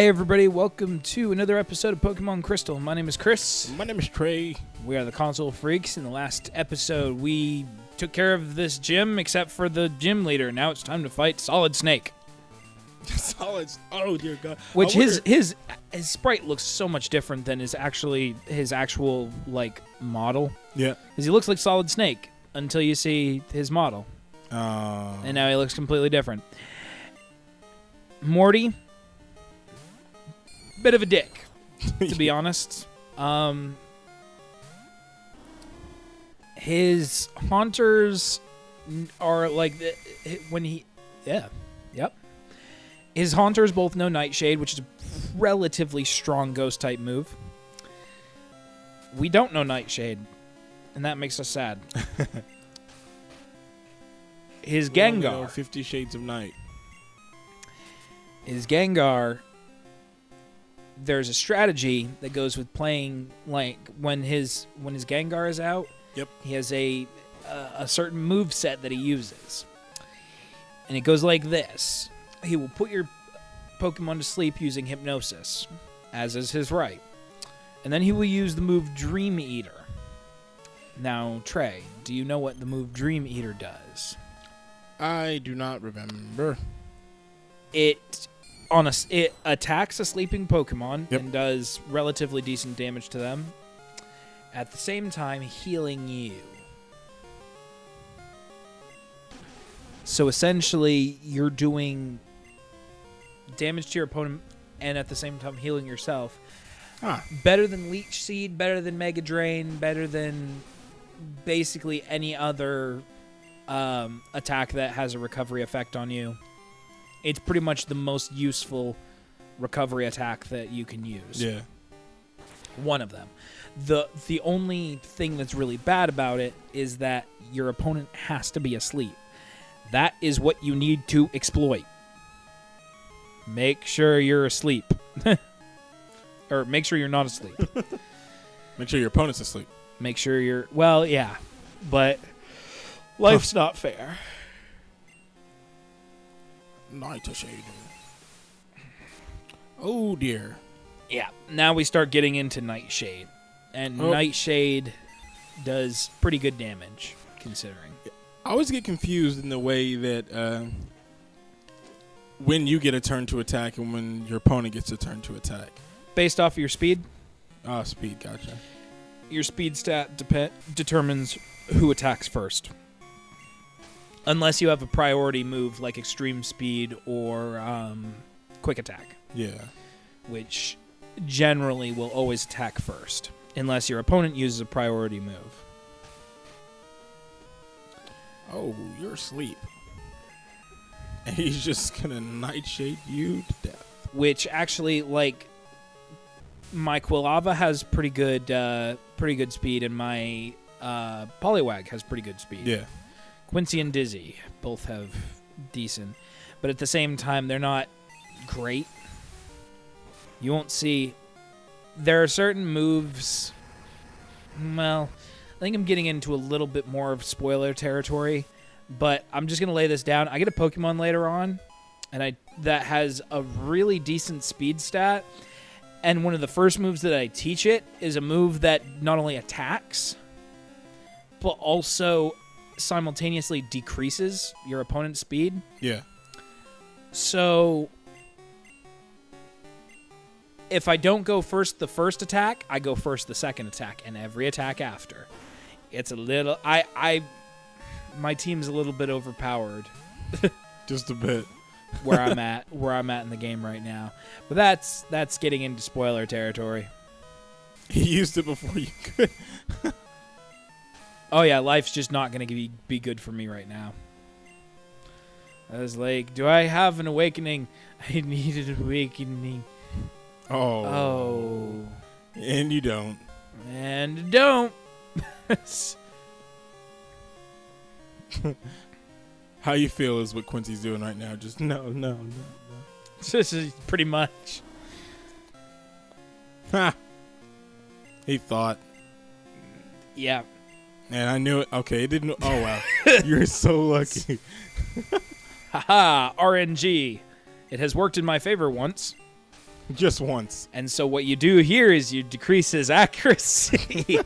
Hey everybody, welcome to another episode of Pokemon Crystal. My name is Chris. My name is Trey. We are the Console Freaks. In the last episode, we took care of this gym, except for the gym leader. Now it's time to fight Solid Snake. Oh dear God. Which his sprite looks so much different than his actual like model. Yeah. Because he looks like Solid Snake until you see his model. And now he looks completely different. Morty, bit of a dick, to be honest. His haunters are like His haunters both know Nightshade, which is a relatively strong ghost type move. We don't know Nightshade, and that makes us sad. His Gengar, 50 Shades of Night. His Gengar, there's a strategy that goes with playing, like, when his Gengar is out. Yep. He has a certain move set that he uses. And it goes like this. He will put your Pokemon to sleep using Hypnosis, as is his right. And then he will use the move Dream Eater. Now, Trey, do you know what the move Dream Eater does? I do not remember. It attacks a sleeping Pokemon and does relatively decent damage to them, at the same time healing you. So essentially, you're doing damage to your opponent and at the same time healing yourself. Better than Leech Seed, better than Mega Drain, better than basically any other attack that has a recovery effect on you. It's pretty much the most useful recovery attack that you can use. Yeah. One of them. The only thing that's really bad about it is that your opponent has to be asleep. That is what you need to exploit. Make sure you're asleep. Or make sure you're not asleep. Make sure your opponent's asleep. Make sure you're... Well, yeah. But life's not fair. Nightshade. Oh dear. Yeah. Now we start getting into Nightshade. And Nightshade does pretty good damage, considering. I always get confused in the way that when you get a turn to attack and when your opponent gets a turn to attack. Based off of your speed? Speed, gotcha. Your speed stat determines who attacks first. Unless you have a priority move like Extreme Speed or Quick Attack. Yeah. Which generally will always attack first. Unless your opponent uses a priority move. Oh, you're asleep. And he's just going to Nightshade you to death. Which actually, like, my Quilava has pretty good speed, and my Poliwag has pretty good speed. Yeah. Quincy and Dizzy both have decent. But at the same time, they're not great. You won't see... There are certain moves... Well, I think I'm getting into a little bit more of spoiler territory, but I'm just going to lay this down. I get a Pokemon later on, and that has a really decent speed stat, and one of the first moves that I teach it is a move that not only attacks, but also simultaneously decreases your opponent's speed. Yeah. So if I don't go first the first attack, I go first the second attack, and every attack after. It's a little... My team's a little bit overpowered. Just a bit. where I'm at in the game right now. But that's getting into spoiler territory. He used it before you could. Oh yeah, life's just not going to be good for me right now. I was like, do I have an awakening? I need an awakening. Oh. And you don't. And don't. How you feel is what Quincy's doing right now. Just no. This is pretty much. Ha. He thought. Yeah. And I knew it. Okay, it didn't. Oh, wow. You're so lucky. Haha, RNG. It has worked in my favor once. Just once. And so what you do here is you decrease his accuracy.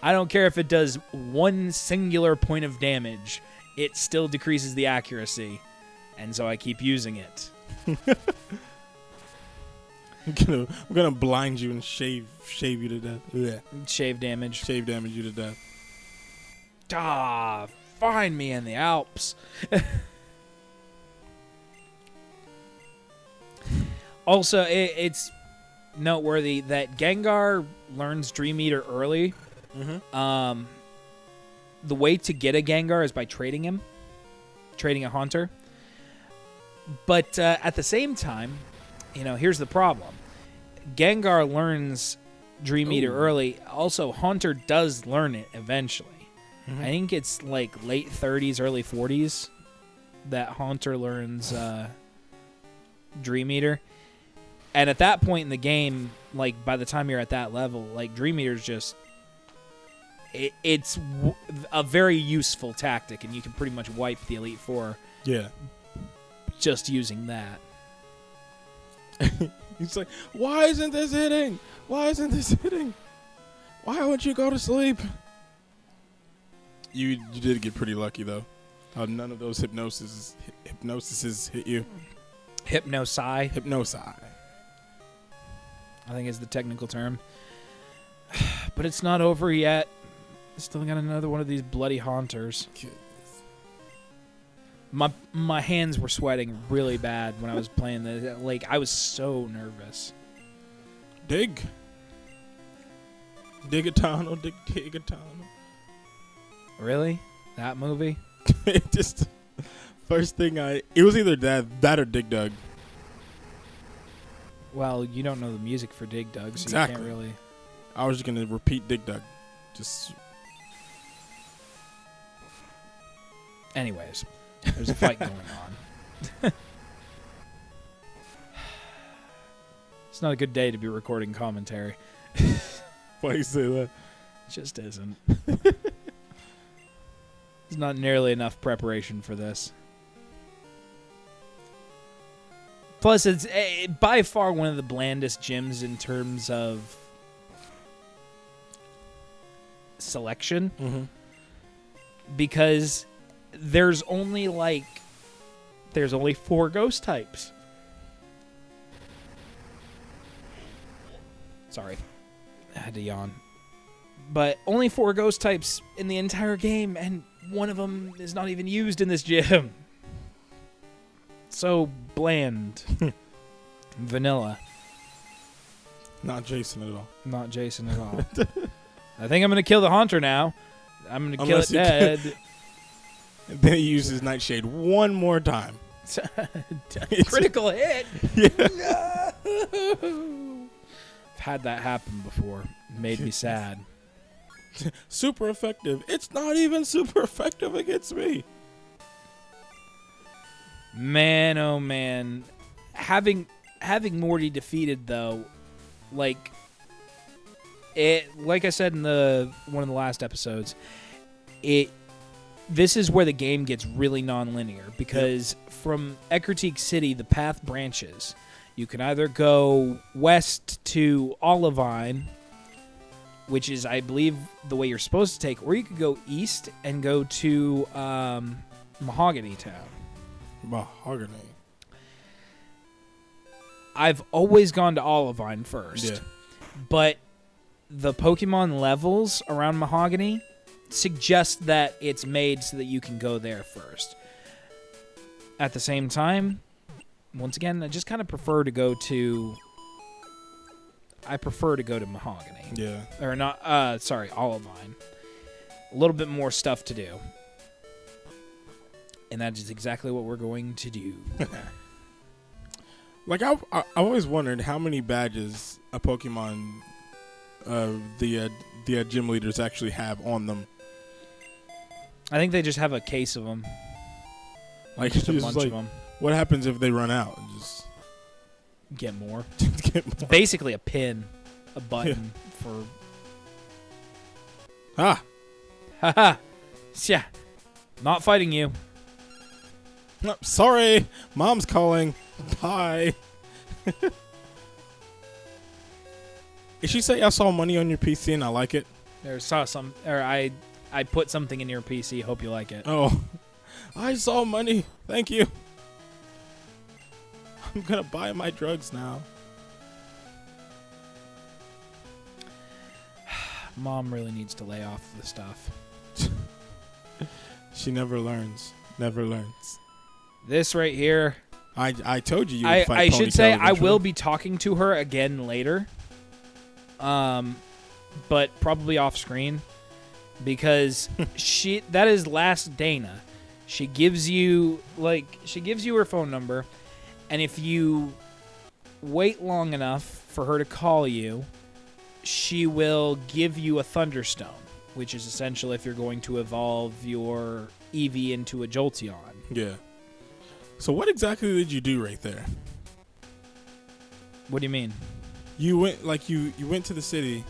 I don't care if it does one singular point of damage. It still decreases the accuracy. And so I keep using it. I'm gonna blind you and shave you to death. Yeah. Shave damage. Shave damage you to death. Find me in the Alps. Also, it's noteworthy that Gengar learns Dream Eater early. Mm-hmm. The way to get a Gengar is by trading him. Trading a Haunter. But at the same time, here's the problem. Gengar learns Dream Eater early. Also, Haunter does learn it eventually. Mm-hmm. I think it's like late 30s, early 40s that Haunter learns Dream Eater. And at that point in the game, like by the time you're at that level, like Dream Eater's just... It's a very useful tactic, and you can pretty much wipe the Elite Four. Yeah. Just using that. He's like, why isn't this hitting? Why isn't this hitting? Why won't you go to sleep? You did get pretty lucky, though. None of those hypnosises hit you. Hypnosi. Hypnosi. I think is the technical term. But it's not over yet. Still got another one of these bloody Haunters. My hands were sweating really bad when I was playing this. Like, I was so nervous. Dig. Digatano, Digatano. Really? That movie? It just... First thing it was either that or Dig Dug. Well, you don't know the music for Dig Dug, so exactly. You can't really... I was just going to repeat Dig Dug. Just... Anyways, there's a fight going on. It's not a good day to be recording commentary. Why you say that? It just isn't. There's not nearly enough preparation for this. Plus, it's by far one of the blandest gyms in terms of selection. Mm-hmm. Because there's only 4 ghost types. Sorry. I had to yawn. But only 4 ghost types in the entire game, and one of them is not even used in this gym. So bland. Vanilla. Not Jason at all. Not Jason at all. I think I'm going to kill the Haunter now. I'm going to kill it dead. And then he uses Nightshade one more time. Critical hit. Yeah. No. I've had that happen before. It made me sad. Super effective. It's not even super effective against me. Man, oh man. Having Morty defeated though, like I said in one of the last episodes, this is where the game gets really non-linear because from Ecruteak City the path branches. You can either go west to Olivine, which is I believe the way you're supposed to take, or you could go east and go to Mahogany Town. Mahogany. I've always gone to Olivine first. Yeah. But the Pokemon levels around Mahogany suggest that it's made so that you can go there first. At the same time, once again, I just kind of prefer to go to Mahogany. Yeah. Or not, Olivine. A little bit more stuff to do. And that is exactly what we're going to do. Like, I always wondered how many badges a Pokemon, the gym leaders actually have on them. I think they just have a case of them. Like, just a bunch of them. What happens if they run out? Just get more. Get more. It's basically a pin, a button for... Haha. Yeah. Not fighting you. No, sorry. Mom's calling. Bye. Did she say I saw money on your PC and I like it? I put something in your PC. Hope you like it. Oh, I saw money. Thank you. I'm gonna buy my drugs now. Mom really needs to lay off the stuff. She never learns. Never learns. This right here. I told you would fight I should say eventually. I will be talking to her again later. But probably off screen because that is last Dana. She gives you her phone number, and if you wait long enough for her to call you, she will give you a Thunderstone, which is essential if you're going to evolve your Eevee into a Jolteon. Yeah. So what exactly did you do right there? What do you mean? You went you went to the city.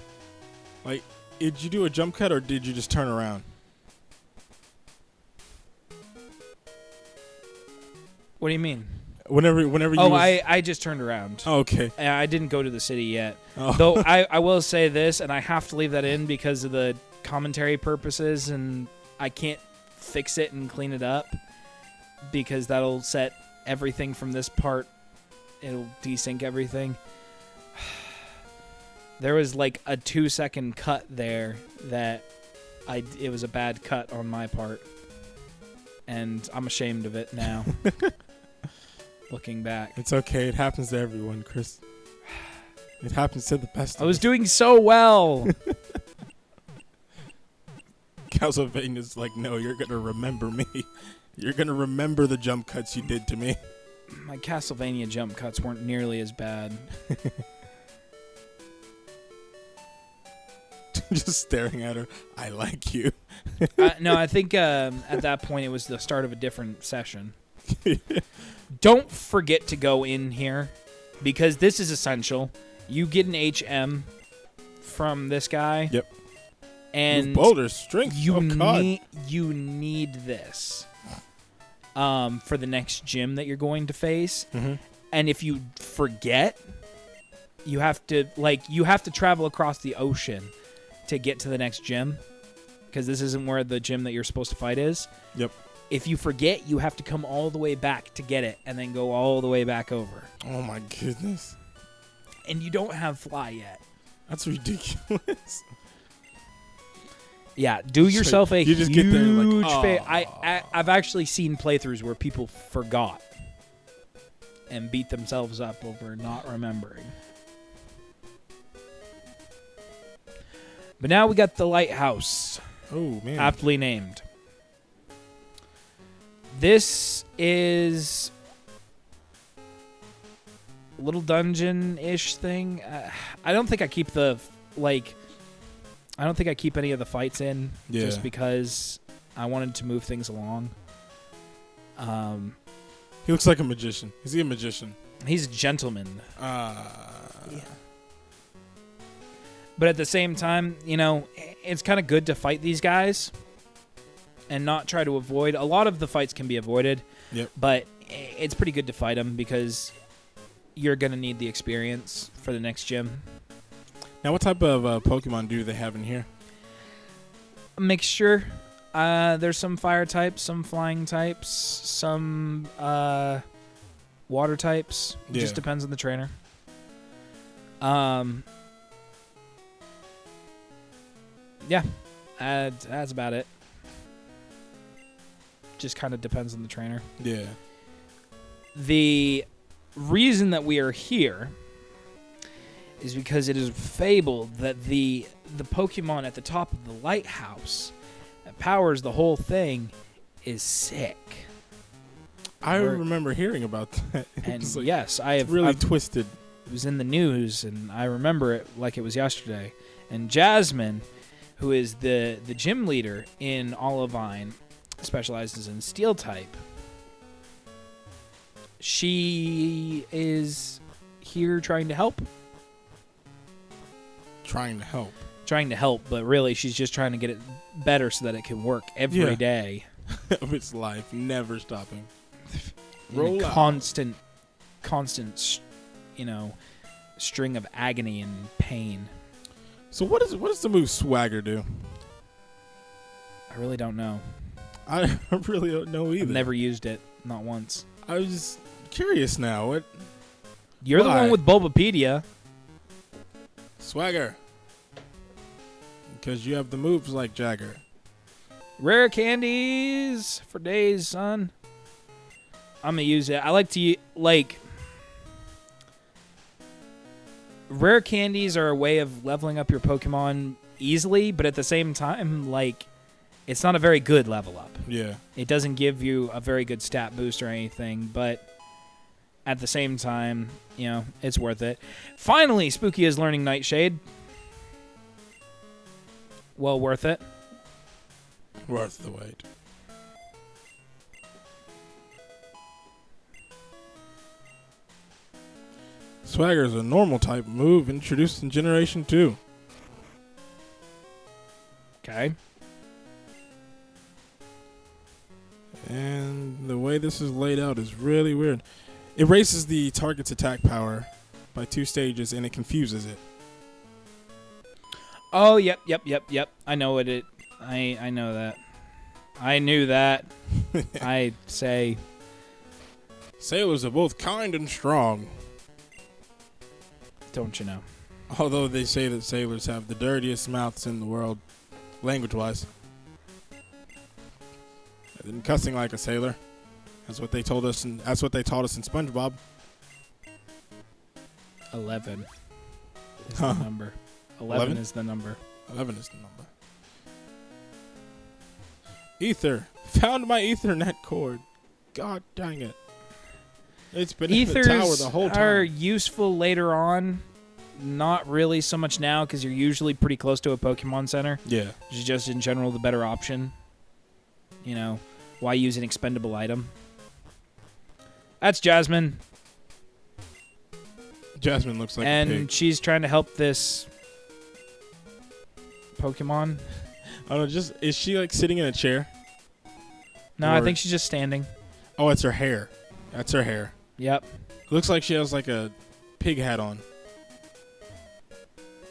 Like, did you do a jump cut or did you just turn around? What do you mean? Whenever you. Oh, I just turned around. Oh, okay. I didn't go to the city yet. Oh. Though I will say this, and I have to leave that in because of the commentary purposes, and I can't fix it and clean it up because that'll set everything from this part. It'll desync everything. There was like a 2-second cut there that it was a bad cut on my part, and I'm ashamed of it now. Looking back, it's okay. It happens to everyone, Chris. It happens to the best of us. I was doing so well. Castlevania's like, no, you're gonna remember me. You're gonna remember the jump cuts you did to me. My Castlevania jump cuts weren't nearly as bad. Just staring at her. I like you. No, I think at that point it was the start of a different session. Don't forget to go in here because this is essential. You get an HM from this guy. Yep. And move boulders, strength. You need this for the next gym that you're going to face. Mm-hmm. And if you forget, you have to travel across the ocean to get to the next gym because this isn't where the gym that you're supposed to fight is. Yep. If you forget, you have to come all the way back to get it and then go all the way back over. Oh my goodness. And you don't have fly yet. That's ridiculous. Yeah, do yourself a you just huge get there like, favor. I've actually seen playthroughs where people forgot and beat themselves up over not remembering. But now we got the Lighthouse. Oh, man. Aptly named. This is a little dungeon-ish thing. I don't think I keep I don't think I keep any of the fights in just because I wanted to move things along. He looks like a magician. Is he a magician? He's a gentleman. Yeah. But at the same time, it's kind of good to fight these guys and not try to avoid. A lot of the fights can be avoided. Yep. But it's pretty good to fight them because you're going to need the experience for the next gym. Now, what type of Pokemon do they have in here? A mixture. There's some fire types, some flying types, some water types. It just depends on the trainer. Yeah, that's about it. Just kind of depends on the trainer. Yeah. The reason that we are here is because it is fabled that the Pokemon at the top of the lighthouse that powers the whole thing is sick. I remember hearing about that. And yes, I've twisted. It was in the news, and I remember it like it was yesterday. And Jasmine, who is the gym leader in Olivine, specializes in Steel type. She is here trying to help. Trying to help, but really she's just trying to get it better so that it can work every day of its life, never stopping. Constant, string of agony and pain. So what does the move Swagger do? I really don't know. I really don't know either. I've never used it, not once. I was just curious now. What? You're Why? the one with Bulbapedia. Swagger. Because you have the moves like Jagger. Rare candies for days, son. I'm gonna use it. I like to rare candies are a way of leveling up your Pokemon easily, but at the same time, like, it's not a very good level up. Yeah. It doesn't give you a very good stat boost or anything, but at the same time, you know, it's worth it. Finally, Spooky is learning Nightshade. Well worth it. Worth the wait. Swagger is a normal type move introduced in Generation 2. Okay. And the way this is laid out is really weird. It raises the target's attack power by 2 stages, and it confuses it. Oh, yep. I know what it... I know that. I knew that. I say... Sailors are both kind and strong. Don't you know? Although they say that sailors have the dirtiest mouths in the world, language-wise. And cussing like a sailor. That's what they told us, and that's what they taught us in SpongeBob. 11 is the number. 11 is the number. 11 is the number. Ether. Found my Ethernet cord. God dang it. It's been in the tower the whole Ethers time. are useful later on. Not really so much now because you're usually pretty close to a Pokemon Center. Yeah. Which is just in general the better option. You know, why use an expendable item? That's Jasmine. Jasmine looks like a and pig. she's trying to help this Pokemon. I don't know, is she like sitting in a chair? No, I think she's just standing. Oh, it's her hair. That's her hair. Yep. It looks like she has like a pig hat on.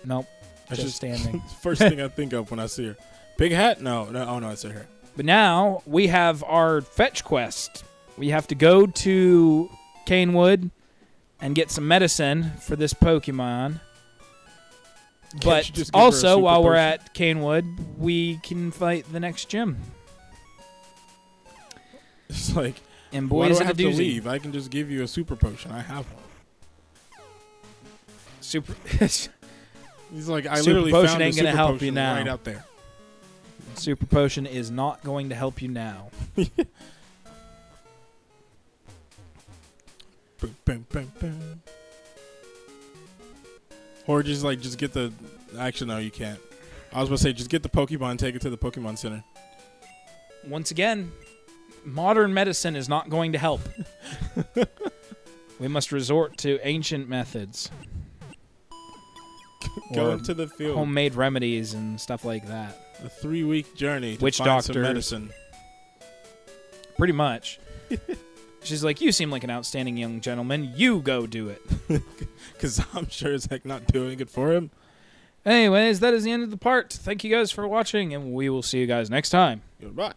Nope. That's just standing. First thing I think of when I see her. Big hat? No. Oh, no, it's her hair. But now we have our fetch quest. We have to go to Canewood and get some medicine for this Pokemon. But you just give her a also, super while we're potion? at Canewood, we can fight the next gym. It's like, And why boys, do I in a have to doozy. leave? I can just give you a super potion. I have one. Super. He's like, I Super literally potion found a ain't super gonna help potion you now. right out there. Super Potion is not going to help you now. Boom, boom, boom, boom. Or just get the... Actually, no, you can't. I was going to say, just get the Pokemon and take it to the Pokemon Center. Once again, modern medicine is not going to help. We must resort to ancient methods. Go Or into the field. homemade remedies and stuff like that. A 3-week journey to Witch find some doctors. medicine. Pretty much. She's like, you seem like an outstanding young gentleman. You go do it. Because I'm sure as heck not doing it for him. Anyways, that is the end of the part. Thank you guys for watching, and we will see you guys next time. Goodbye.